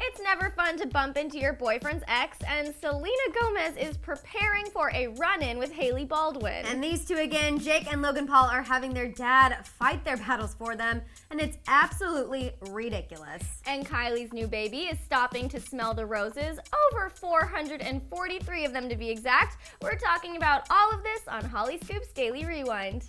It's never fun to bump into your boyfriend's ex, and Selena Gomez is preparing for a run-in with Hailey Baldwin. And these two again, Jake and Logan Paul, are having their dad fight their battles for them, and it's absolutely ridiculous. And Kylie's new baby is stopping to smell the roses, over 443 of them to be exact. We're talking about all of this on Hollyscoop's Daily Rewind.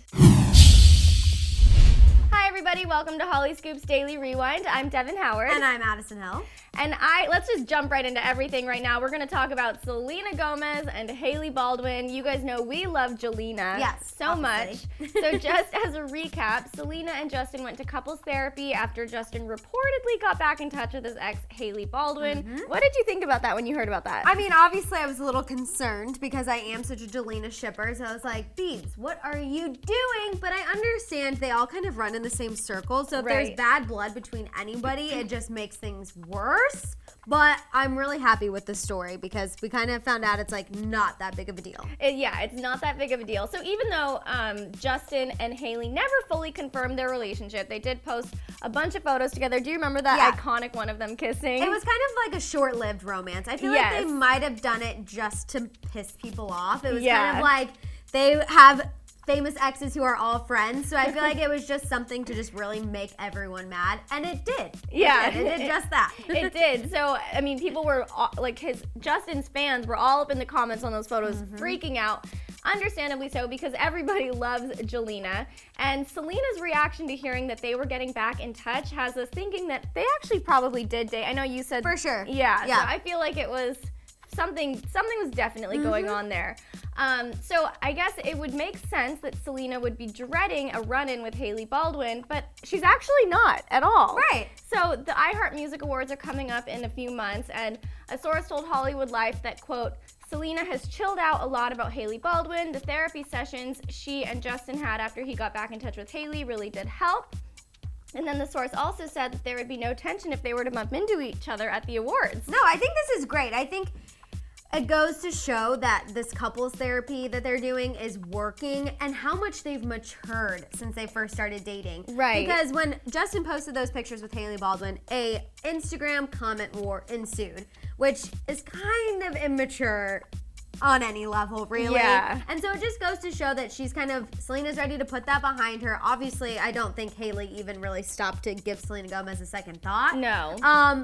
Hi everybody, welcome to Hollyscoop's Daily Rewind. I'm Devin Howard. And I'm Addison Hill. And let's just jump right into everything right now. We're going to talk about Selena Gomez and Hailey Baldwin. You guys know we love Jelena so much. So just as a recap, Selena and Justin went to couples therapy after Justin reportedly got back in touch with his ex, Hailey Baldwin. What did you think about that when you heard about that? I mean, obviously I was a little concerned because I am such a Jelena shipper, so I was like, Beebs, what are you doing? But I understand they all kind of run in the same circle, so if there's bad blood between anybody, it just makes things worse. But I'm really happy with the story because we kind of found out it's like not that big of a deal. It's not that big of a deal. So even though Justin and Hailey never fully confirmed their relationship, they did post a bunch of photos together. Do you remember that iconic one of them kissing? It was kind of like a short-lived romance. I feel like they might have done it just to piss people off. It was kind of like they have famous exes who are all friends, so I feel like it was just something to just really make everyone mad, and it did. It did just that. It did. So, I mean, people were, Justin's fans were all up in the comments on those photos freaking out. Understandably so, because everybody loves Jelena. And Selena's reaction to hearing that they were getting back in touch has us thinking that they actually probably did date. I know you said... For sure. Yeah. So I feel like it was... Something was definitely going on there. So I guess it would make sense that Selena would be dreading a run-in with Hailey Baldwin, but she's actually not at all. Right. So the iHeart Music Awards are coming up in a few months, and a source told Hollywood Life that, quote, Selena has chilled out a lot about Hailey Baldwin. The therapy sessions she and Justin had after he got back in touch with Hailey really did help. And then the source also said that there would be no tension if they were to bump into each other at the awards. No, I think this is great. I think it goes to show that this couples therapy that they're doing is working and how much they've matured since they first started dating. Right. Because when Justin posted those pictures with Hailey Baldwin, a Instagram comment war ensued, which is kind of immature on any level, really. Yeah. And so it just goes to show that Selena's ready to put that behind her. Obviously, I don't think Hailey even really stopped to give Selena Gomez a second thought. No.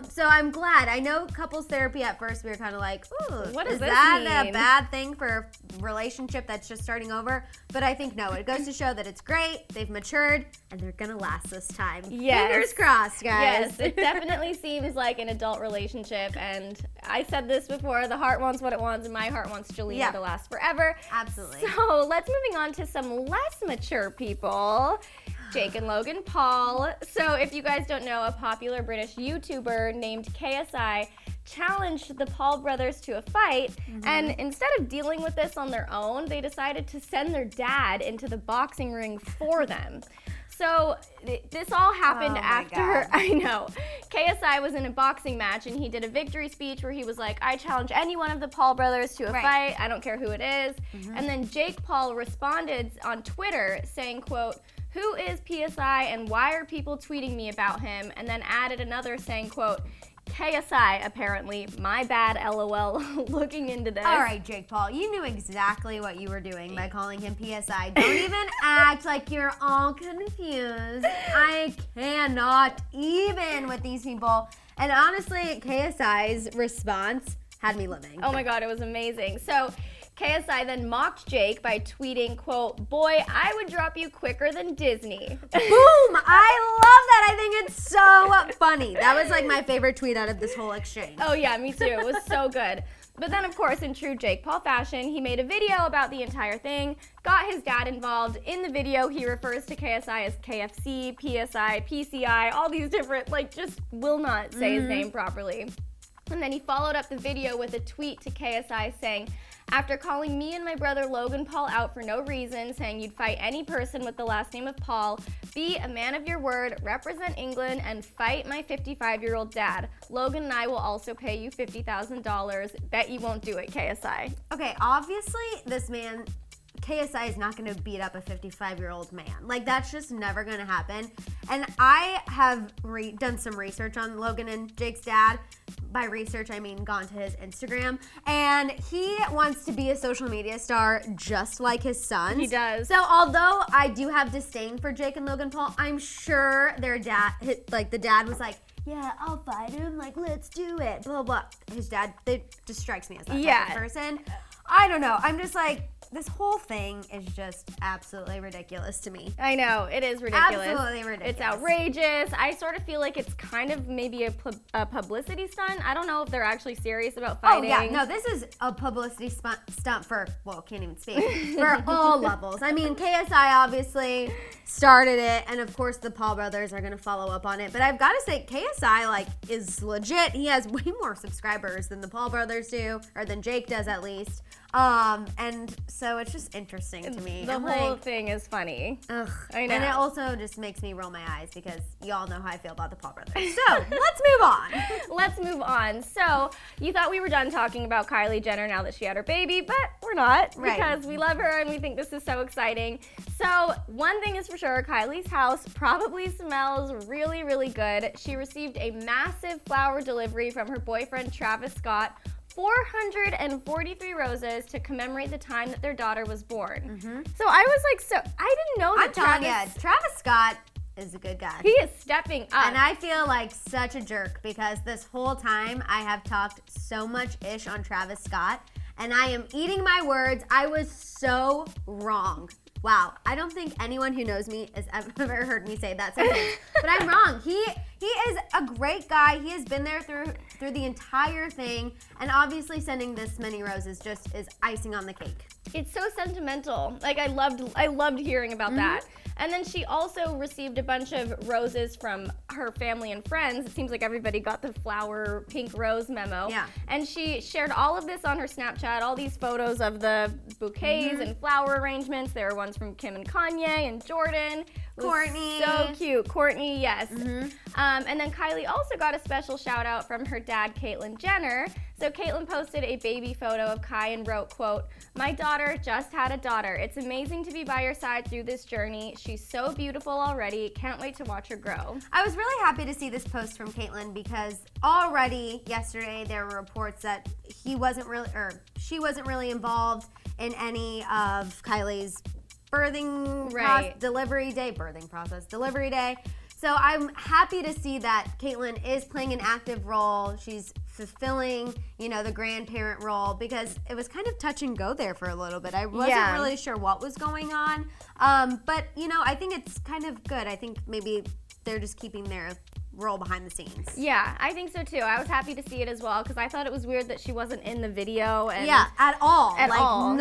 So I'm glad. I know couples therapy at first we were kind of like, ooh, what does this that mean? A bad thing for a relationship that's just starting over? But I think no, it goes to show that it's great, they've matured, and they're gonna last this time. Yes. Fingers crossed, guys. Yes, it definitely seems like an adult relationship, and I said this before, the heart wants what it wants, and my heart wants Jelena to last forever. Absolutely. So let's moving on to some less mature people. Jake and Logan Paul. So if you guys don't know, a popular British YouTuber named KSI challenged the Paul brothers to a fight, and instead of dealing with this on their own, they decided to send their dad into the boxing ring for them. So this all happened after, I know, KSI was in a boxing match and he did a victory speech where he was like, I challenge any one of the Paul brothers to a fight, I don't care who it is. And then Jake Paul responded on Twitter saying, quote, who is PSI and why are people tweeting me about him? And then added another saying, quote, KSI, apparently, my bad, LOL, looking into this. All right, Jake Paul, you knew exactly what you were doing by calling him PSI. Don't even act like you're all confused. I cannot even with these people. And honestly, KSI's response had me living. Oh my God, it was amazing. So KSI then mocked Jake by tweeting, quote, boy, I would drop you quicker than Disney. Boom! I love that. I think it's so funny. That was like my favorite tweet out of this whole exchange. Oh yeah, me too. It was so good. But then, of course, in true Jake Paul fashion, he made a video about the entire thing, got his dad involved. In the video, he refers to KSI as KFC, PSI, PCI, all these different, just will not say his name properly. And then he followed up the video with a tweet to KSI saying, after calling me and my brother Logan Paul out for no reason, saying you'd fight any person with the last name of Paul, be a man of your word, represent England, and fight my 55-year-old dad. Logan and I will also pay you $50,000. Bet you won't do it, KSI. Okay, obviously this man, KSI is not going to beat up a 55-year-old man. That's just never going to happen. And I have done some research on Logan and Jake's dad. by research, I mean gone to his Instagram, and he wants to be a social media star just like his sons. He does. So although I do have disdain for Jake and Logan Paul, I'm sure their dad, the dad was like, yeah, I'll fight him, like, let's do it, blah, blah. His dad, just strikes me as that type of person. I don't know. I'm just like, this whole thing is just absolutely ridiculous to me. I know, it is ridiculous. Absolutely ridiculous. It's outrageous. I sort of feel like it's kind of maybe a publicity stunt. I don't know if they're actually serious about fighting. Oh, yeah. No, this is a publicity stunt for, well, can't even speak, for all levels. I mean, KSI obviously started it, and of course the Paul brothers are going to follow up on it. But I've got to say, KSI, like, is legit. He has way more subscribers than the Paul brothers do, or than Jake does at least. And so it's just interesting to me. The whole thing is funny. Ugh. I know. And it also just makes me roll my eyes because y'all know how I feel about the Paul brothers. So let's move on. Let's move on. So you thought we were done talking about Kylie Jenner now that she had her baby, but we're not, because we love her and we think this is so exciting. So one thing is for sure, Kylie's house probably smells really, really good. She received a massive flower delivery from her boyfriend, Travis Scott. 443 roses to commemorate the time that their daughter was born. So I was like, I didn't know that Travis Scott is a good guy. He is stepping up. And I feel like such a jerk because this whole time I have talked so much ish on Travis Scott, and I am eating my words. I was so wrong. Wow, I don't think anyone who knows me has ever heard me say that sentence, but I'm wrong. He is a great guy. He has been there through the entire thing, and obviously sending this many roses just is icing on the cake. It's so sentimental. Like, I loved hearing about that. And then she also received a bunch of roses from her family and friends. It seems like everybody got the flower pink rose memo. Yeah. And she shared all of this on her Snapchat, all these photos of the bouquets and flower arrangements. There were ones from Kim and Kanye and Jordan. Courtney. So cute. Courtney, yes. And then Kylie also got a special shout out from her dad, Caitlyn Jenner. So Caitlyn posted a baby photo of Kai and wrote, quote, "My daughter just had a daughter. It's amazing to be by your side through this journey. She's so beautiful already. Can't wait to watch her grow." I was really happy to see this post from Caitlyn because already yesterday there were reports that she wasn't really involved in any of Kylie's delivery day. So I'm happy to see that Caitlyn is playing an active role. She's fulfilling, the grandparent role, because it was kind of touch and go there for a little bit. I wasn't really sure what was going on. But, I think it's kind of good. I think maybe they're just keeping their role behind the scenes. Yeah, I think so too. I was happy to see it as well because I thought it was weird that she wasn't in the video. And at all. At all.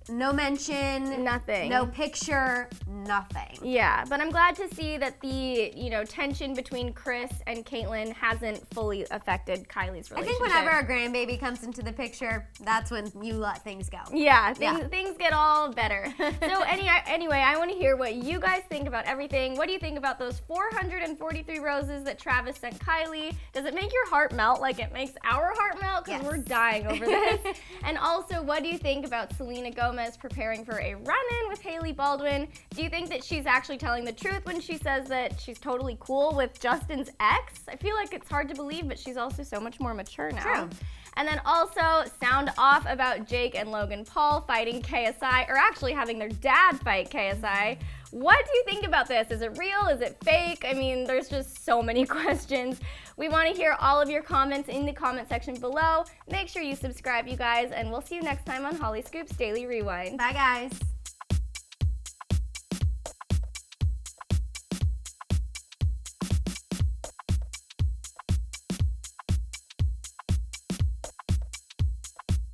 No mention. Nothing. No picture. Nothing. Yeah, but I'm glad to see that the, tension between Chris and Caitlyn hasn't fully affected Kylie's relationship. I think whenever a grandbaby comes into the picture, that's when you let things go. Yeah, things get all better. So anyway, I want to hear what you guys think about everything. What do you think about those 443 roses that Travis sent Kylie? Does it make your heart melt like it makes our heart melt? Because we're dying over this. And also, what do you think about Selena Gomez preparing for a run-in with Hailey Baldwin? Do you think that she's actually telling the truth when she says that she's totally cool with Justin's ex? I feel like it's hard to believe, but she's also so much more mature now. True. And then also, sound off about Jake and Logan Paul fighting KSI, or actually having their dad fight KSI. What do you think about this? Is it real? Is it fake? I mean, there's just so many questions. We want to hear all of your comments in the comment section below. Make sure you subscribe, you guys, and we'll see you next time on Hollyscoop's Daily Rewind. Bye, guys.